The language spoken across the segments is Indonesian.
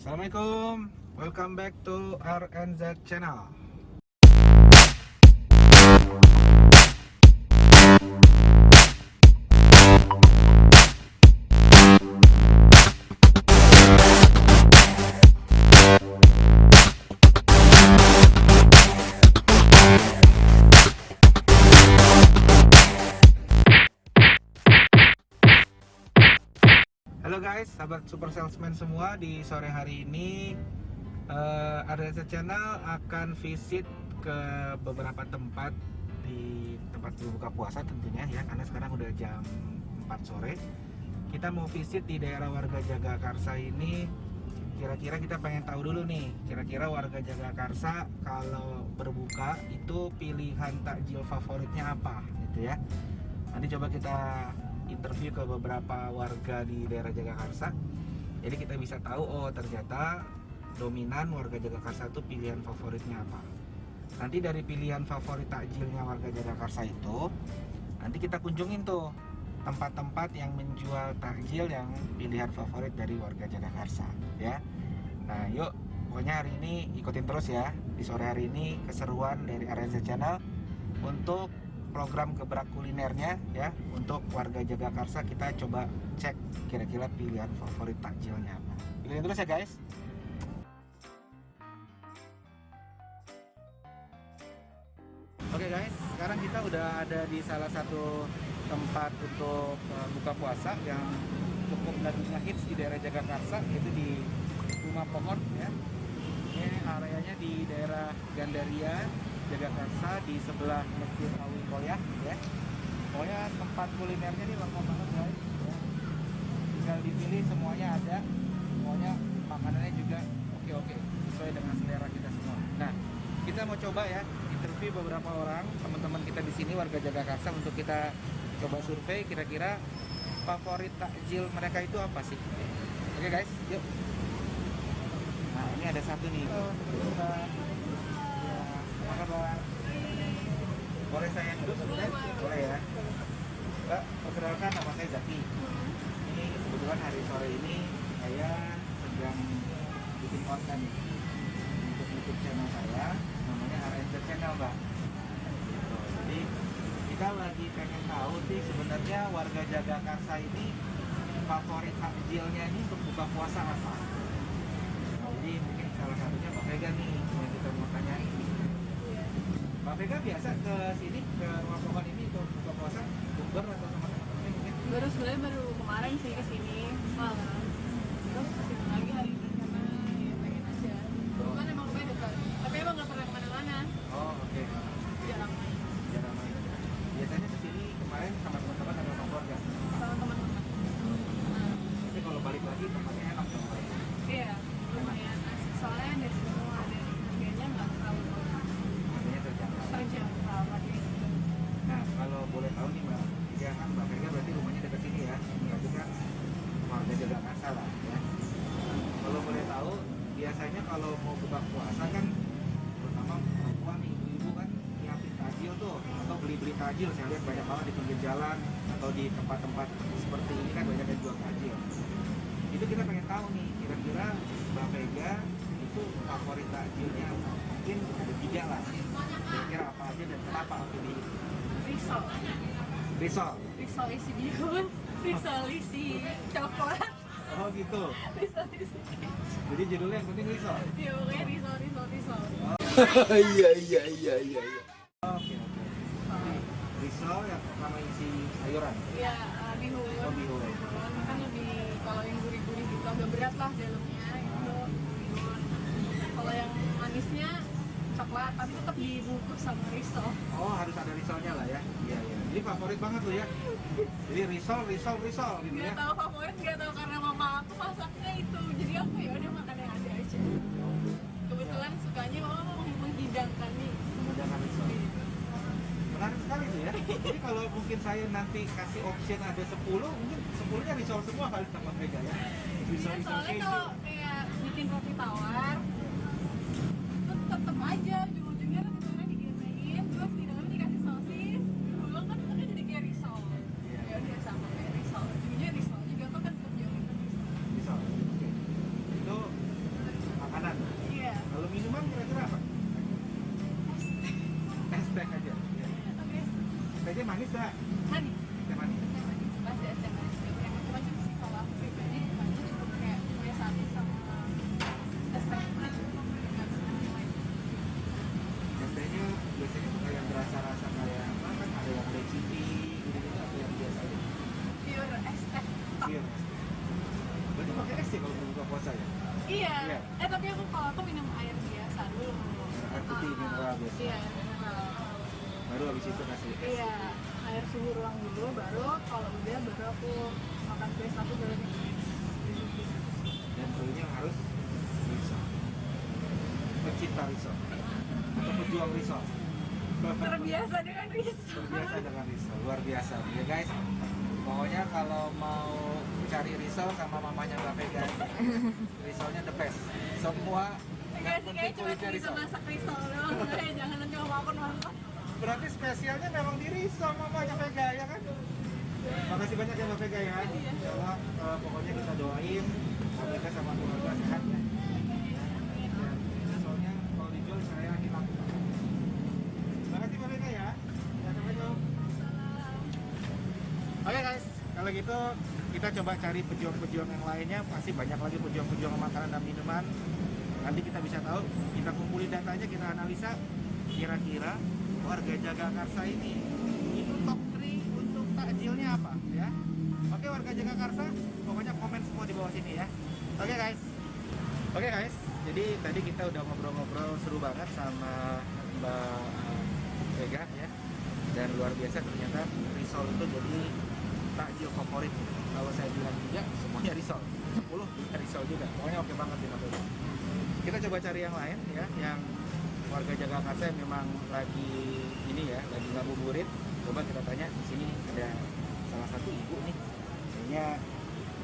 Assalamualaikum, welcome back to RNZ channel. Halo guys, sahabat super salesman semua, di sore hari ini RNZ channel akan visit ke beberapa tempat di tempat berbuka puasa tentunya ya, karena sekarang udah jam 4 sore. Kita mau visit di daerah warga Jagakarsa ini. Kira-kira kita pengen tahu dulu nih, kira-kira warga Jagakarsa kalau berbuka itu pilihan takjil favoritnya apa gitu ya. Nanti coba kita interview ke beberapa warga di daerah Jagakarsa. Jadi kita bisa tahu, oh ternyata dominan warga Jagakarsa itu pilihan favoritnya apa. Nanti dari pilihan favorit takjilnya warga Jagakarsa itu, nanti kita kunjungin tuh tempat-tempat yang menjual takjil yang pilihan favorit dari warga Jagakarsa ya. Nah yuk, pokoknya hari ini ikutin terus ya. Di sore hari ini keseruan dari RNZ channel untuk program gebrak kulinernya ya. Untuk warga Jagakarsa kita coba cek kira-kira pilihan favorit takjilnya apa. Ikutin terus ya guys. Oke guys, sekarang kita udah ada di salah satu tempat untuk buka puasa yang cukup lagi ngehits di daerah Jagakarsa, yaitu di Rumah Pohon ya. Ini areanya di daerah Gandaria, Jagakarsa, di sebelah Masjid Awi Koyah ya. Pokoknya tempat kulinernya ini lengkap banget guys ya. Tinggal dipilih, semuanya ada. Pokoknya makanannya juga oke sesuai dengan selera kita semua. Nah, kita mau coba ya interview beberapa orang teman-teman kita di sini warga Jagakarsa untuk kita coba survei kira-kira favorit takjil mereka itu apa sih. Oke guys, yuk. Nah, ini ada satu nih. Mbak. Ya, apa kabar? Boleh saya duduk sebentar? Boleh ya. Mbak, perkenalkan, nama saya Zaki. Ini kebetulan hari sore ini saya sedang bikin konten untuk YouTube channel saya, namanya RNZ channel, Mbak. Gitu. Jadi kita lagi pengen tahu sih sebenarnya warga Jagakarsa ini favorit takjilnya ini untuk buka puasa apa. Jadi mungkin salah satunya Mbak Vega nih yang kita mau tanyain. Mbak Vega biasa ke sini, ke Rumah Pohon ini untuk buka puasa, bukber atau sama teman-temannya mungkin? Sebenarnya baru kemarin sih kesini malam, terus kesini lagi hari ini karena ya pengen aja. Kan emang lumayan dekat, tapi emang nggak pernah kemana-mana. Oh oke. Jarang main Jarang main. Biasanya kesini kemarin sama teman-teman atau sama keluarga? sama teman-teman. Tapi kalau balik lagi tempatnya enak dong Mbak. Iya, lumayan asik. Soalnya dari semua ada harganya nggak terlalu Harganya terjangkau. terjangkau lagi. Nah, kalau boleh tahu nih Mbak, ya kan Mbak Vega berarti rumahnya dekat sini ya, berarti kan warga Jagakarsa lah ya. Kalau boleh tahu, biasanya kalau mau buka puasa kan, terutama perempuan nih, ibu-ibu kan nyiapin takjil tuh, atau beli-beli takjil. Saya lihat banyak banget di pinggir jalan atau di tempat-tempat seperti ini kan banyak yang jual takjil. Itu kita pengen tahu nih, kira-kira Mbak Vega itu favorit takjilnya mungkin ada 3 lah. Kira-kira apa aja dan kenapa pilih Risol risol? isi bihun, risol isi coklat, Oh gitu. risol isi. Jadi judulnya yang penting risol. Ya pokoknya risol. Iya. Oke. Risol yang pertama isi sayuran. Iya, bihun. Oh, bihun. Kan lebih, kalau yang gurih-gurih gitu agak berat lah dalamnya gitu. Bihun. Kalau yang manisnya coklat, tapi tetap dibungkus sama risol. Oh harus ada risolnya lah ya. Iya. Jadi favorit banget tuh ya. Jadi risol gitu ya. Nggak tahu favorit, nggak tahu karena mama aku masaknya itu. Jadi aku ya udah makan yang ada aja. Kebetulan sukanya mama mau menghidangkan nih. Menggunakan risol. Menarik sekali tuh ya. Jadi kalau mungkin saya nanti kasih option ada 10, mungkin 10-nya risol semua kali sama Vega ya. Iya, soalnya kalau kayak bikin roti tawar, tetep aja ujung-ujungnya risolnya digesein, terus di dalam dikasih sosis, pulang kan udah jadi kayak risol. Ya udah sama kayak risol, ujungnya risol juga kok kan tetep jauh risol. Risol. Oke. Itu kira-kira apa? Es teh aja. Ya. Oke, Tehnya manis nggak? manis. Teh manis. Es teh manis. Pasti es teh manis. Yang macam-macam sih kalau aku pribadi, makanya cukup kayak kue sapi sama es teh manis. Es tehnya biasanya suka yang berasa-rasa kayak apa kan? Ada yang leci gitu-gitu atau yang biasa aja? Pure es teh. Iya. es teh. Berarti pakai es ya kalau berbuka puasa ya? Iya. Iya. Tapi kalau aku minum air biasa dulu. Air putih mineral biasa. Iya, air mineral. Baru habis itu kasih es. Iya, air suhu ruang dulu, baru kalau udah baru aku makan kue sapi baru dingin. Dan kuenya harus risol. Pecinta risol atau pejuang risol. Terbiasa dengan risol. Terbiasa dengan risol, luar biasa ya guys. Pokoknya kalau mau cari risol sama mamanya Mbak Vega, risolnya the best. Semua Enggak sih, kayak cuma kulitnya bisa masak risol doang. Makanya jangan nanti mau makan nonton. Berarti spesialnya memang di risol mamanya Vega ya kan? Makasih banyak ya Mbak Vega ya. Insya Allah pokoknya kita doain Mbak Vega sama keluarga sehat ya. Dan risolnya kalau dijual saya hilang. Makasih Mbak Vega ya. Assalamualaikum. Oke guys, kalau gitu kita coba cari pejuang-pejuang yang lainnya. Pasti banyak lagi pejuang-pejuang makanan dan minuman. Nanti kita bisa tahu, kita kumpulin datanya, kita analisa kira-kira warga Jagakarsa ini itu top 3 untuk takjilnya apa ya. Oke warga Jagakarsa, pokoknya komen semua di bawah sini ya. Oke guys, jadi tadi kita udah ngobrol-ngobrol seru banget sama Mbak Vega ya. Dan luar biasa ternyata risol itu jadi takjil favorit. Kalau saya bilang juga semuanya risol, 10 risol juga. Pokoknya oke banget di Nagoya. Kita coba cari yang lain ya, yang warga Jagakarsa yang memang lagi ini ya, lagi ngabuburit. Coba kita tanya di sini ada salah satu ibu nih. Kayaknya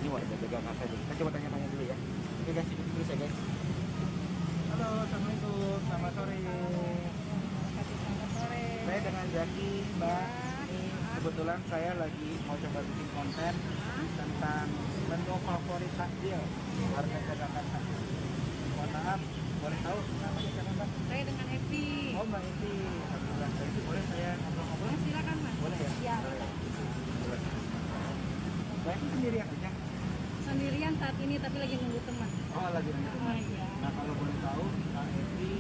ini warga Jagakarsa deh. Kita coba tanya-tanya dulu ya. Oke guys, ikuti terus ya guys. Halo, assalamualaikum, selamat sore. Selamat sore. Saya dengan Jaki, Mbak. Ini kebetulan saya lagi mau coba bikin konten tentang menu favorit takjil warga Jagakarsa. Mohon maaf, boleh tahu namanya siapa Mbak? Saya dengan Evi. Oh Mbak Iti, alhamdulillah. Mbak Iti boleh saya ngobrol-ngobrol? Silakan Mas. Boleh ya? Iya. Boleh. Mbak Iti sendirian aja? Sendirian saat ini tapi lagi nunggu teman. Oh lagi nanya teman. iya. Nah kalau boleh tahu, Mbak Iti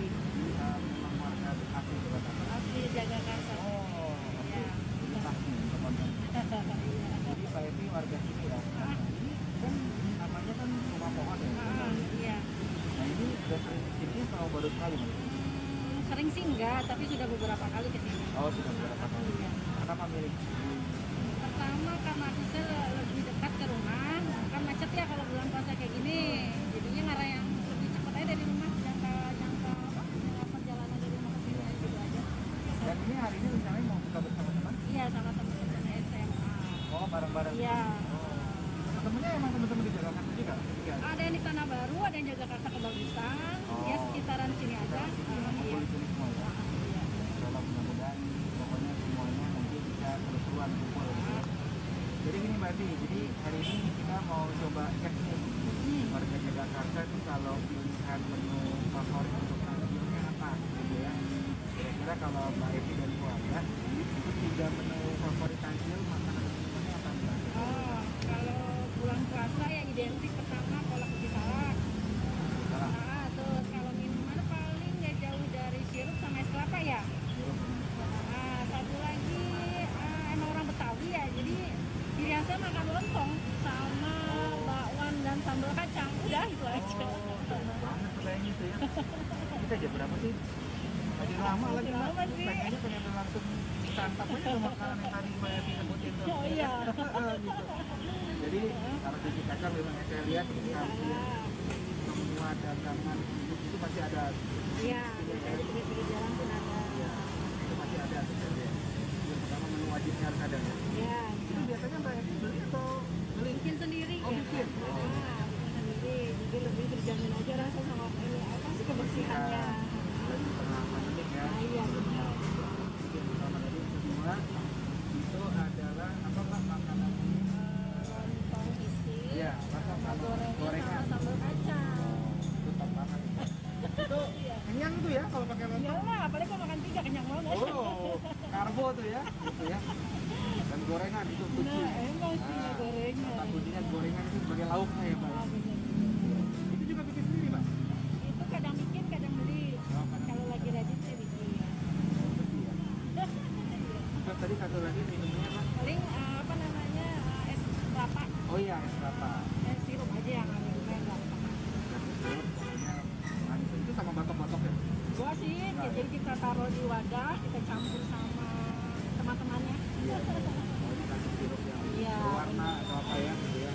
memang warga asli Jagakarsa. Asli Jagakarsa. Oh, Iya. ini pasti teman-teman. Jadi Mbak Iti warga sini ya. Nah, ini kan namanya kan rumah pohon ya. Iya. Nah ini udah sering kesini atau baru sekali Mbak? Sering sih enggak, tapi sudah beberapa kali ke sini. Oh sudah berapa kali? Iya. Kenapa milih? Pertama karena aku lebih dekat ke rumah, kan macet ya kalau bulan puasa kayak gini. Jadinya ngarah yang lebih cepat aja dari rumah, jangka perjalanan dari rumah ke sini gitu aja. Dan ini hari ini rencananya mau buka bersama teman? Iya, sama teman-teman SMA. Oh bareng-bareng? Iya. Oh. Temen-temennya emang temen-temen di Jagakarsa juga? Ketiga? Ada yang di Tanah Baru, ada yang Jagakarsa Kebagusan, Oh. ya sekitaran sini aja. Kumpul di sini semua ya? Iya. Kalau mudah-mudahan pokoknya semuanya nanti bisa kerusuhan kumpul gitu ya. Jadi gini Mbak Ati, jadi hari ini kita mau coba cek nih warga Jagakarsa itu kalau pilihan menu favorit untuk takjilnya apa gitu ya. Kira-kira kalau Mbak Ati dan keluarga itu 3 menu favorit takjil makanan minumannya apa Mbak? Oh, kalau bulan puasa ya identik pertama kolak ubi salak. Salah. Terus kalau minuman paling nggak jauh dari sirup sama es kelapa ya. Satu lagi emang orang Betawi ya, jadi ciri khasnya makan lontong sama bakwan dan sambal kacang. Udah itu aja. Banget kayaknya itu ya. Kita jam berapa sih? Masih lama lagi Mbak. Lama sih. Pengen langsung santap aja sama makanan yang tadi Mbak Ati sebutin tuh. Oh iya. Gitu. Jadi kalau di Kacang memang yang saya lihat hampir semua dagangan itu masih ada. Iya, di pinggir jalan pun ada. Ya, itu masih ada tuh saya lihat. Yang pertama menu wajibnya harus ada ya. Iya. Itu biasanya Mbak Ati beli atau beli? Bikin sendiri Oh, ya. bikin. Bikin sendiri, jadi lebih terjamin aja rasa sama ini apa sih kebersihannya. Dari tengah pandemi ya. Iya, benar. Jadi yang pertama tadi kedua itu adalah apa Mbak makanan? Lontong isi, Iya, masa sama gorengan sama sambal kacang. itu top banget. Itu ini kenyang tuh ya kalau pakai lontong. Iyalah, apalagi kalau makan 3 kenyang banget. Oh, karbo tuh ya, gitu ya. Dan gorengan itu kunci. Nah, emang sih ya gorengan. Kata kuncinya gorengan itu sebagai lauknya ya, Pak. Ah, bener. Itu juga bikin sendiri, Pak. Itu kadang bikin, kadang beli. Oh, kadang Kalau lagi rajin saya bikin. Terus tadi satu lagi minumnya apa? Paling apa namanya es kelapa, Oh iya, es kelapa. sirup aja yang ada di gampang. Kasih sirup, pokoknya manis. Itu sama batok-batok ya? Gua sih, Nah, jadi kita taruh di wadah, kita campur sama teman-temannya. Iya. Mau dikasih sirup yang Iya, berwarna benar. atau apa ya, gitu ya.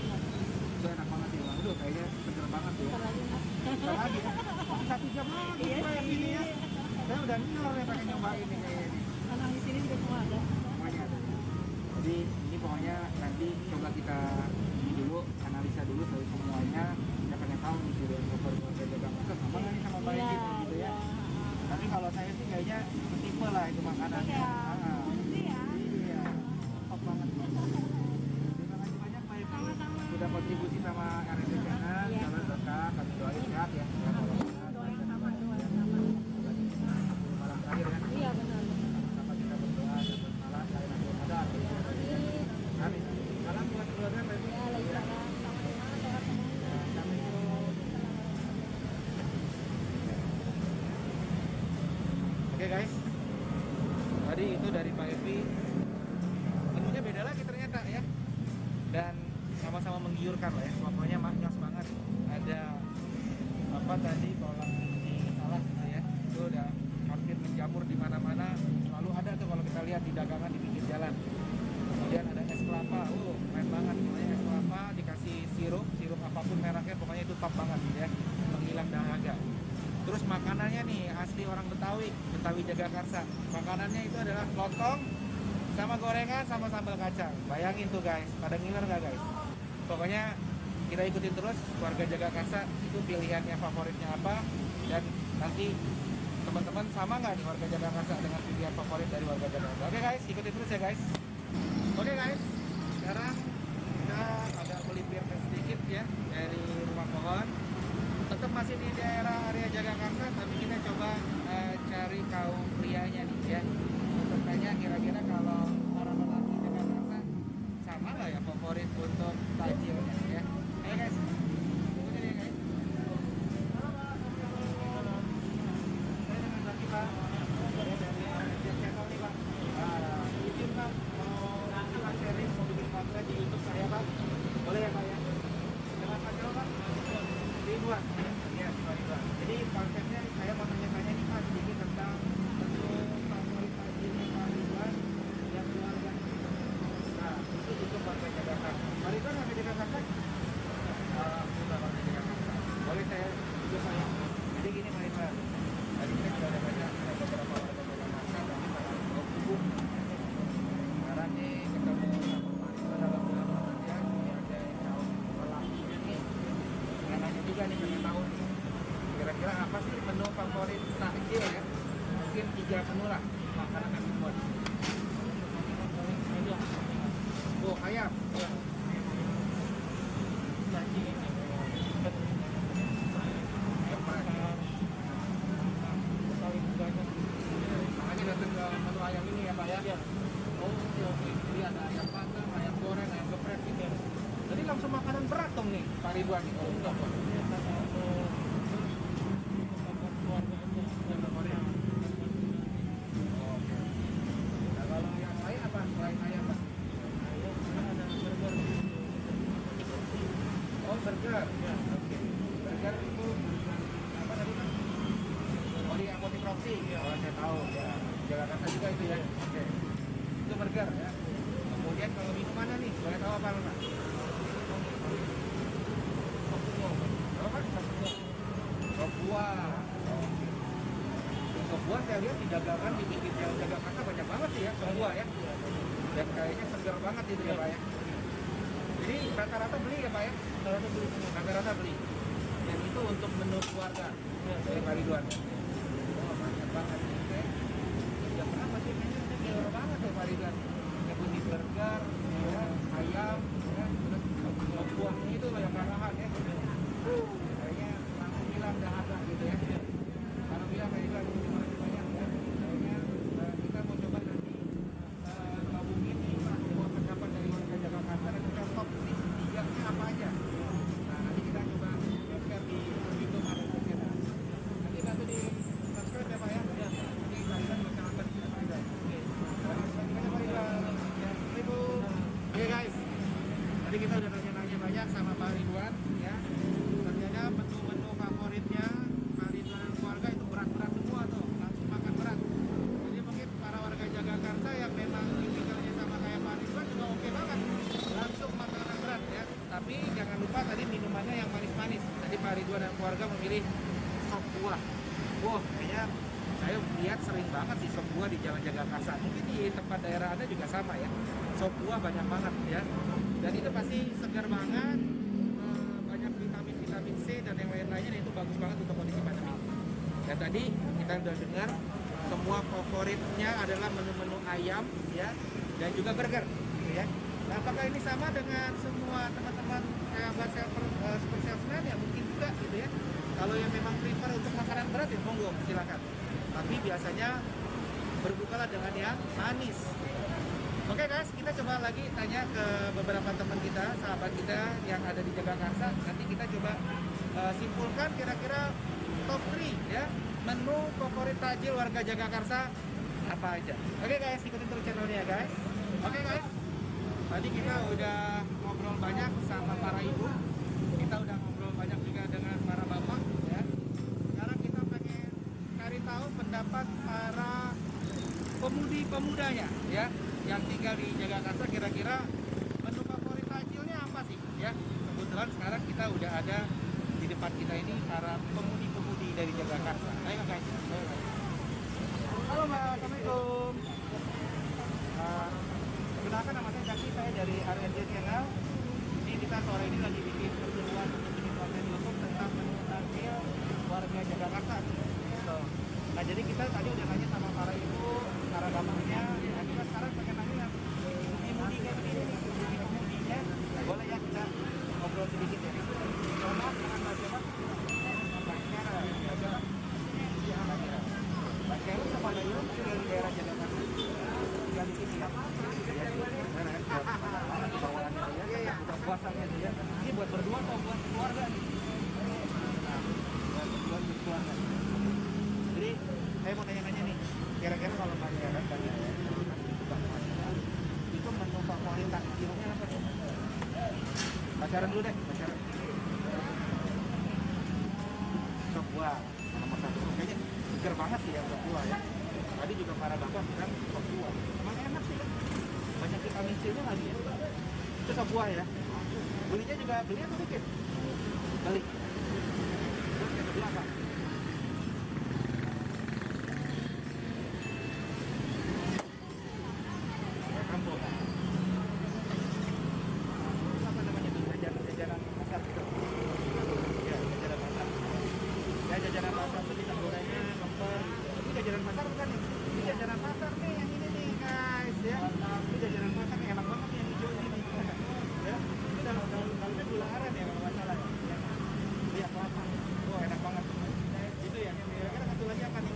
Itu enak banget sih, Bang. Aduh, kayaknya seger banget tuh ya. Bentar lagi, Mas. Bentar lagi ya. 1 jam lagi Iya Pak, yang sih. ini ya. Saya udah ngiler nih pengen nyobain nih kayaknya nih. Karena di sini juga semua ada. Semuanya ada. Jadi ini pokoknya nanti coba kita ini dulu, analisa dulu dari semuanya. Kita pengen tahu nih dari keluarga jaga masak sama nggak nih sama Mbak Iya, Edi gitu ya. iya. Tapi kalau saya sih kayaknya tipe lah itu makanannya. Iya, Ah, sih ya. iya, top banget. Terima kasih banyak Mbak Edi. Sama-sama. Sudah kontribusi sama RSC Channel. Iya. Jalan berkah, kami doain sehat ya. Ya, kalau sehat, Doa yang lancar, sama, baik. doa yang sama. Malam terakhir kan. Iya, benar. Sama kita berdoa dan bersalah saya nanti ada. Amin. Salam buat keluarga Mbak Edi. Ya, lagi salam. Sama-sama, sehat semuanya. Assalamualaikum. Oke guys, tadi itu dari Pak Evi. Menunya beda lagi ternyata ya, dan sama-sama menggiurkan lah ya. Pokoknya maknyos banget. Ada apa tadi kolam ini salah gitu ya, itu udah hampir menjamur di mana-mana. Selalu ada tuh kalau kita lihat di dagangan di pinggir jalan. Kemudian ada es kelapa, keren banget. Pokoknya es kelapa dikasih sirup apapun mereknya, pokoknya itu top banget ya, menghilang dahaga. Terus makanannya nih asli orang Betawi Jagakarsa. Makanannya itu adalah lontong sama gorengan sama sambal kacang. Bayangin tuh guys, pada ngiler nggak guys? Pokoknya kita ikutin terus keluarga Jagakarsa itu pilihannya favoritnya apa, dan nanti teman-teman sama nggak nih warga Jagakarsa dengan pilihan favorit dari warga Jagakarsa. Oke guys, ikutin terus ya guys. Oke guys, sekarang kita agak melipir sedikit ya dari rumah pohon. Tetap masih di daerah area Jagakarsa, tapi kita coba cari kaum prianya nih ya. Untuk tanya kira-kira kalau para lelaki Jagakarsa sama nggak ya favorit untuk takjilnya ya. Ayo guys, ikutin ya guys. Saya dengan Zaki Pak, saya dari channel nih Pak. Izin Pak, mau kita sharing, mau bikin konten di YouTube saya Pak. Boleh ya Pak ya? Dengan Pak Jawa Pak? Ridwan, ya Ridwan. Jadi konsepnya saya mau tanya-tanya nih Pak sedikit tentang menu favorit takjilnya Pak Ridwan yang keluarga. Nah, itu untuk warga Jakarta. Pak Ridwan warga Jakarta? Sudah warga Jakarta. Boleh saya juga Pak ya? Jadi gini Pak Ridwan. Tadi kita sudah ada banyak beberapa warga Jakarta, tapi pada kubu. Sekarang nih ketemu sama Pak Ridwan dalam bulan ya. Ini ada jauh lelaki nih. Nanya juga nih pengen tahu nih kira-kira apa sih menu favorit takjil ya, mungkin 3 menu lah makanan yang dibuat. Oh ayam ya. Makanya datang ke menu ayam ini ya Pak ya. Oh oke, jadi ada ayam panggang, ayam goreng, ayam geprek gitu. Jadi langsung makanan berat dong nih Pak Ridwan nih. Oh enggak Pak. Oke. Nah kalau yang lain apa selain ayam Pak? Oh burger. Oke. Burger itu apa tadi Pak? Oh di Apotik Roxy. Oh saya tahu ya. Jakarta juga itu ya. Oke. Itu burger ya. Kemudian kalau minuman nih, boleh tahu apa Pak? Apa? Sop buah. Oke. Sop buah saya lihat di dagangan di pinggir jalan Jakarta banyak banget sih ya sop buah ya. Dan kayaknya segar banget itu ya Pak ya. Jadi rata-rata beli ya Pak ya? Rata-rata beli. Dan itu untuk menu keluarga dari Pak Ridwan. Oh banyak banget nih ya. Jam berapa sih? Kayaknya killer banget ya Pak Ridwan. Bunyi burger, ya, ayam, ya, terus sop buahnya itu loh yang karahan ya. Kayaknya langsung hilang dahaga gitu ya. Kalau bilang kayak sop buah. Wah, kayaknya saya lihat sering banget sih sop buah di Jalan Jagakarsa. Mungkin di tempat daerah Anda juga sama ya. Sop buah banyak banget ya. Dan itu pasti segar banget, banyak vitamin C dan yang lain-lainnya, dan itu bagus banget untuk kondisi pandemi. Dan tadi kita udah dengar semua favoritnya adalah menu-menu ayam ya, dan juga burger gitu ya. Nah, apakah ini sama dengan semua teman-teman sahabat super salesman? Ya mungkin juga gitu ya. Kalau yang memang prefer untuk makanan berat ya monggo silakan. Tapi biasanya berbukalah dengan yang manis. Oke guys, kita coba lagi tanya ke beberapa teman kita, sahabat kita yang ada di Jagakarsa. Nanti kita coba simpulkan kira-kira top 3 ya menu favorit takjil warga Jagakarsa apa aja. Oke guys, ikutin terus channelnya ya guys. Oke guys, tadi kita udah ngobrol banyak sama para ibu, kita udah ngobrol banyak juga dengan para bapak ya. Sekarang kita pengen cari tahu pendapat para pemudi-pemudanya ya, yang tinggal di Jagakarsa, kira-kira menu favorit takjilnya apa sih ya. Kebetulan sekarang kita udah ada di depan kita ini para pemudi-pemudi dari Jagakarsa. Ayo guys. Halo Mbak, Assalamualaikum. Perkenalkan, nama saya Jaki, saya dari RRJ Channel. Ini kita sore ini lagi bikin pertemuan untuk bikin konten YouTube tentang menu takjil warga Jagakarsa. Gitu. Nah, jadi kita tadi udah nanya sama para ibu, para bapaknya. Nah, kita sekarang pengen nanya yang mudi kayak begini nih, mudinya. Boleh ya kita ngobrol sedikit ya. Coba dengan Mbak siapa? Mbak Kera. Mbak siapa? Iya, Mbak Kera. Mbak Kera sama Mbak Yul dari daerah Jagakarsa. Yang di sini ya. Ya, mana ya? Bawaannya ya. Buka puasanya tuh ya. Ini buat berdua atau buat keluarga nih? Nah, buat keluarga. Jadi saya mau tanya-tanya nih, kira-kira kalau Mbak Kera tadi buka puasa, itu menu favorit takjilnya apa sih? Pacaran dulu deh, pacaran. Sop buah nomor 1, kayaknya seger banget sih ya sop buah ya. Tadi juga para bapak bilang sop buah, emang enak sih kan, banyak vitamin C-nya lagi ya. Itu sop buah ya. Belinya juga beli atau bikin? Beli. Terus yang kedua apa? Kampung. Itu apa namanya tuh? Jajanan pasar gitu. Ya, jajanan pasar. Ya, jajanan pasar tuh pisang gorengnya, lemper. Ini jajanan pasar bukan nih? Ini jajanan pasar nih, yang ini nih guys ya. Ini jajanan pasar nih, enak banget nih yang hijau ini nih. Ya, itu dalamnya gula aren ya kalau nggak salah. Ya. Iya, kelapa. Oh, enak banget. Itu ya. Kira-kira satu lagi apa nih?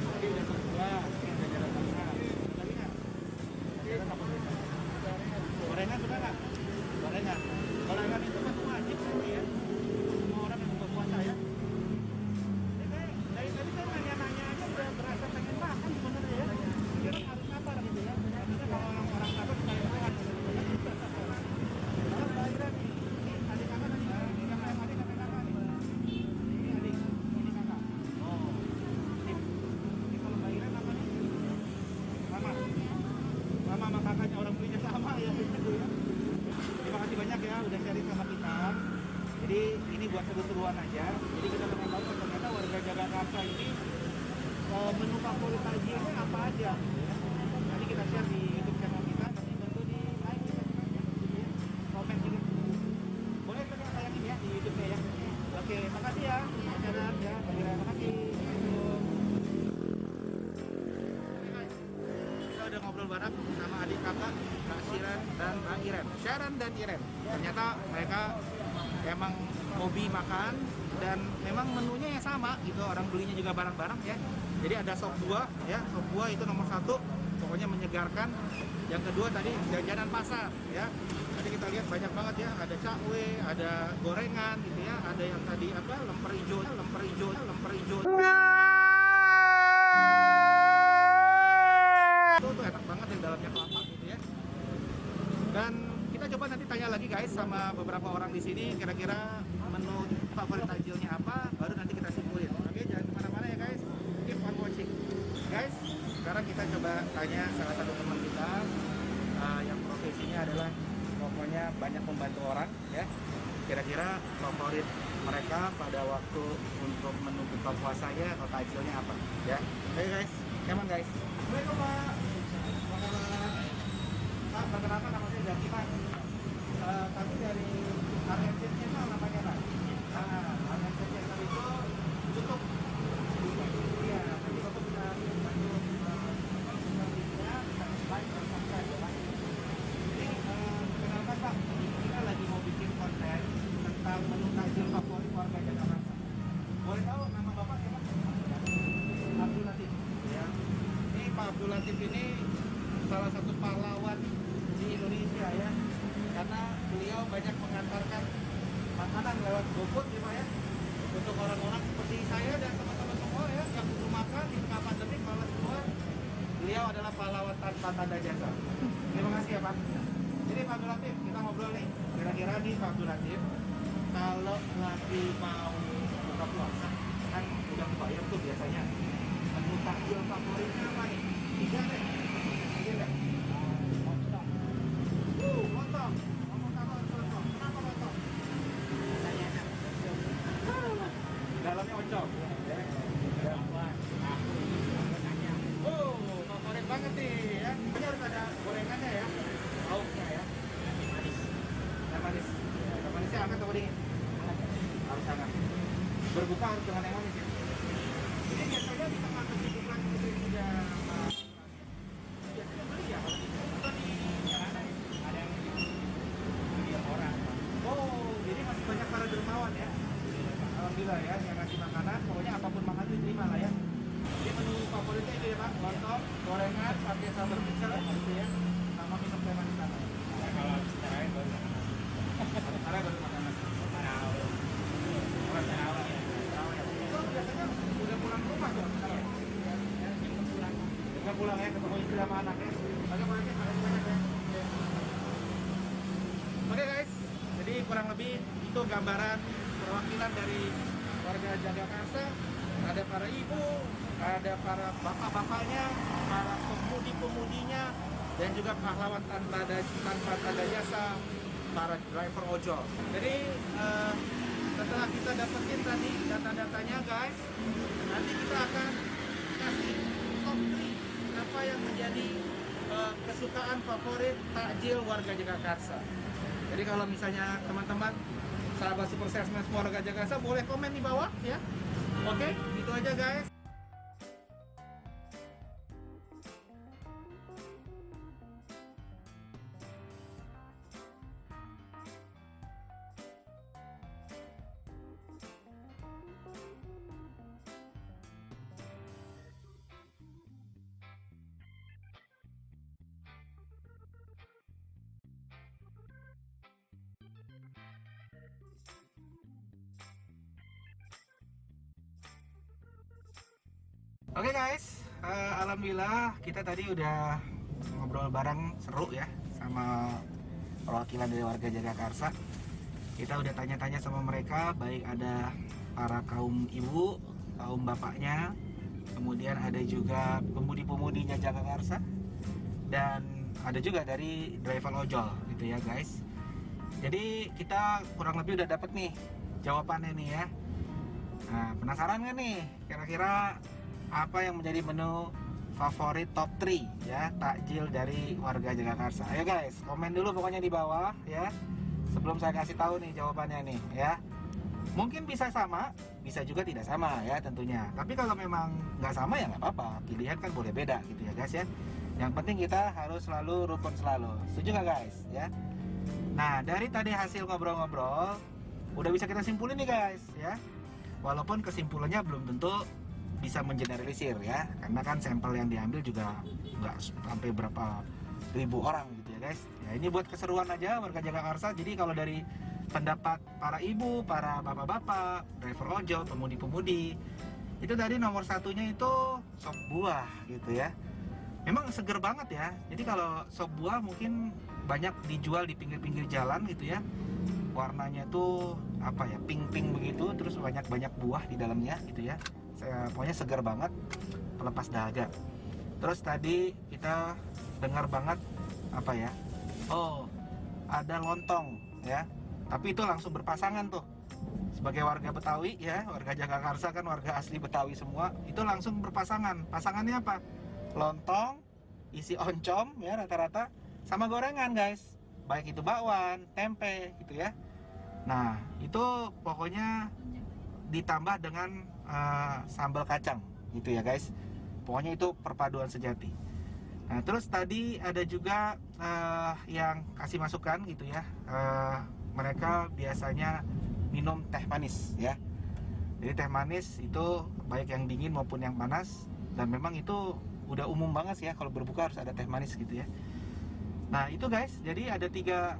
Tadi udah kedua, ini jajanan pasar. Lagi nggak? Jajanan apa biasa? Gorengan suka nggak? Gorengan. Gorengan itu kan wajib nanti ya. Semua orang yang buka puasa ya. Ini kayak dari tadi saya nanya-nanya aja udah berasa pengen makan sebenarnya ya. Kira harus sabar gitu ya. Maksudnya kalau orang sabar sekali makan. Kalau Mbak Ira nih, ini adik kakak tadi, ini kakak yang adik kakak nih. Ini adik, ini kakak. Oh, ini kalau Mbak Ira apa nih? Mama. Mama sama kakaknya orang belinya sama ya. Gitu ya. Terima kasih banyak ya udah sharing sama kita. Jadi ini buat seru-seruan aja. Jadi kita pengen tahu ternyata warga Jagakarsa ini menu favorit takjilnya apa aja. Ya. Nanti kita share di YouTube channel kita. Nanti bantu di like, di subscribe ya, gitu ya. Komen juga. Boleh tolong tayangin ya di YouTube-nya ya. Oke, makasih ya. Acara ya. Terima kasih. Kita udah ngobrol bareng sama adik kakak Kak Sharon dan Kak Iren. Sharon dan Iren. Ternyata mereka emang hobi makan dan memang menunya yang sama gitu. Orang belinya juga bareng-bareng ya. Jadi ada sop buah ya. Sop buah itu nomor 1. Pokoknya menyegarkan. Yang kedua tadi jajanan pasar ya. Tadi kita lihat banyak banget ya. Ada cakwe, ada gorengan gitu ya. Ada yang tadi apa? Lemper hijau. Itu enak banget yang dalamnya kelapa gitu ya. Dan kita coba nanti tanya lagi guys sama beberapa orang di sini kira-kira menu favorit takjilnya apa, baru nanti kita simpulin. Oke, jangan kemana-mana ya guys, keep on watching. Guys, sekarang kita coba tanya salah satu teman kita yang profesinya adalah pokoknya banyak membantu orang ya. kira-kira favorit mereka pada waktu untuk menu buka puasanya atau takjilnya apa ya. Oke guys, come on guys. Assalamualaikum Pak. Pak, perkenalkan nama saya Zakiman. Kami dari RMC Channel namanya Pak. RMC Channel itu tutup. Iya, nanti Bapak bisa bantu like dan subscribe ya Pak. Jadi perkenalkan Pak, kita lagi mau bikin konten tentang menu takjil favorit warga Jakarta. Boleh tahu nama Bapak siapa? Abdul Latif. Ya. Ini Pak Abdul Latif ini salah satu pahlawan di Indonesia ya, karena beliau banyak mengantarkan makanan lewat GoFood ya Pak ya, untuk orang-orang seperti saya dan teman-teman semua ya yang butuh makan di tengah pandemi malas keluar. Beliau adalah pahlawan tanpa tanda jasa. Terima kasih ya Pak. Jadi Pak Abdul Latif, kita ngobrol nih. Kira-kira nih Pak Abdul Latif, kalau lagi mau buka puasa, kan udah kebayang tuh biasanya menu takjil favoritnya apa nih? 3 deh. 3 deh. Lontong. Lontong. Lontong. Kenapa lontong? Saya enak. Dalamnya oncom. Favorit banget nih ya. Ini harus ada gorengannya ya. Lauknya ya. Manis. Yang manis. Yang manisnya hangat atau dingin? Harus hangat. Berbuka harus dengan yang manis ya. Ini biasanya di tengah kesibukan itu juga biasanya beli ya kalau gitu. Atau di Jakarta ya? Ada yang beli orang. Oh, jadi masih banyak para dermawan ya. Alhamdulillah ya, yang ngasih makanan, pokoknya apapun makanan diterima lah ya. Jadi menu favoritnya itu ya Pak, lontong, gorengan, pakai sambal pecel gitu ya, sama minum teh manis sana. Nah, kalau habis tarawih baru makan. Habis tarawih baru makan nasi. Tarawih. Tarawih ya. Itu biasanya udah pulang ke rumah tuh. Ya, pulang. Udah pulang ya, ketemu istri sama anak ya. Oke, makasih banyak ya. Oke guys, jadi kurang lebih itu gambaran perwakilan dari warga Jagakarsa. Ada para ibu, ada para bapak-bapaknya, para pemudi-pemudinya, dan juga pahlawan tanpa tanda jasa, para driver ojol. Jadi setelah kita dapetin tadi data-datanya guys, nanti kita akan kasih top 3 apa yang menjadi kesukaan favorit takjil warga Jagakarsa. Jadi kalau misalnya teman-teman sahabat Super Salesman warga Jagakarsa boleh komen di bawah ya. Oke, itu aja guys. Oke guys, alhamdulillah kita tadi udah ngobrol bareng seru ya sama perwakilan dari warga Jagakarsa. Kita udah tanya-tanya sama mereka, baik ada para kaum ibu, kaum bapaknya, kemudian ada juga pemudi-pemudinya Jagakarsa, dan ada juga dari driver ojol gitu ya guys. Jadi kita kurang lebih udah dapet nih jawabannya nih ya. Nah, penasaran nggak nih kira-kira apa yang menjadi menu favorit top 3 ya takjil dari warga Jagakarsa? Ayo guys, komen dulu pokoknya di bawah ya, sebelum saya kasih tahu nih jawabannya nih ya. Mungkin bisa sama, bisa juga tidak sama ya tentunya. Tapi kalau memang nggak sama ya nggak apa-apa, pilihan kan boleh beda gitu ya guys ya. Yang penting kita harus selalu rukun selalu. Setuju nggak guys ya? Nah, dari tadi hasil ngobrol-ngobrol udah bisa kita simpulin nih guys ya. Walaupun kesimpulannya belum tentu bisa mengeneralisir ya, karena kan sampel yang diambil juga nggak sampai berapa ribu orang gitu ya guys ya. Ini buat keseruan aja warga Jagakarsa. Jadi kalau dari pendapat para ibu, para bapak-bapak, driver ojol, pemudi-pemudi, itu dari nomor satunya itu sop buah gitu ya. Memang seger banget ya. Jadi kalau sop buah mungkin banyak dijual di pinggir-pinggir jalan gitu ya, warnanya tuh apa ya, pink-pink begitu, terus banyak-banyak buah di dalamnya gitu ya. Pokoknya segar banget, pelepas dahaga. Terus tadi kita dengar banget apa ya, oh ada lontong ya, Tapi itu langsung berpasangan tuh. Sebagai warga Betawi ya, warga Jagakarsa kan warga asli Betawi semua, itu langsung berpasangan. Pasangannya apa? Lontong, isi oncom ya rata-rata, sama gorengan guys. Baik itu bakwan, tempe gitu ya. Nah, itu pokoknya ditambah dengan sambal kacang gitu ya guys. Pokoknya itu perpaduan sejati. Nah, terus tadi ada juga yang kasih masukan gitu ya. Mereka biasanya minum teh manis ya. Jadi teh manis itu baik yang dingin maupun yang panas, dan memang itu udah umum banget sih ya, kalau berbuka harus ada teh manis gitu ya. Nah itu guys, jadi ada tiga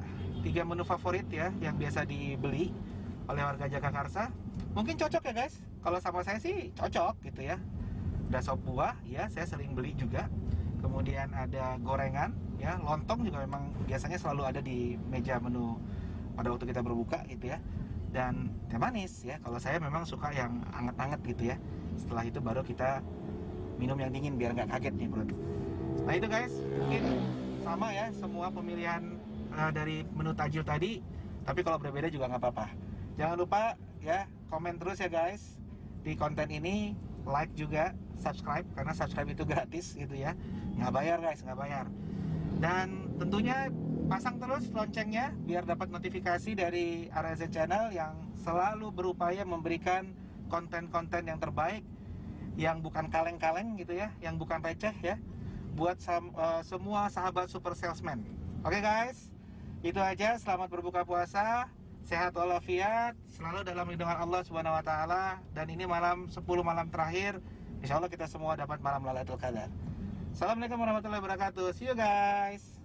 menu favorit ya yang biasa dibeli oleh warga Jagakarsa. Mungkin cocok ya guys, kalau sama saya sih cocok gitu ya. Ada sop buah ya, saya sering beli juga. Kemudian ada gorengan ya, lontong juga memang biasanya selalu ada di meja menu pada waktu kita berbuka gitu ya. Dan teh manis ya, kalau saya memang suka yang anget-anget gitu ya. Setelah itu baru kita minum yang dingin biar nggak kaget nih perut. Nah itu guys, mungkin sama ya semua pemilihan dari menu tajil tadi. Tapi kalau berbeda juga nggak apa-apa. Jangan lupa ya, komen terus ya guys di konten ini, like juga, subscribe, karena subscribe itu gratis gitu ya, nggak bayar guys, nggak bayar. Dan tentunya pasang terus loncengnya biar dapat notifikasi dari RZ Channel yang selalu berupaya memberikan konten-konten yang terbaik, yang bukan kaleng-kaleng gitu ya, yang bukan receh ya, buat semua sahabat super salesman. Oke guys, itu aja. Selamat berbuka puasa, sehat walafiat, selalu dalam lindungan Allah Subhanahu wa taala. Dan ini malam 10 malam terakhir, insya Allah kita semua dapat malam Lailatul Qadar. Assalamualaikum warahmatullahi wabarakatuh. See you guys.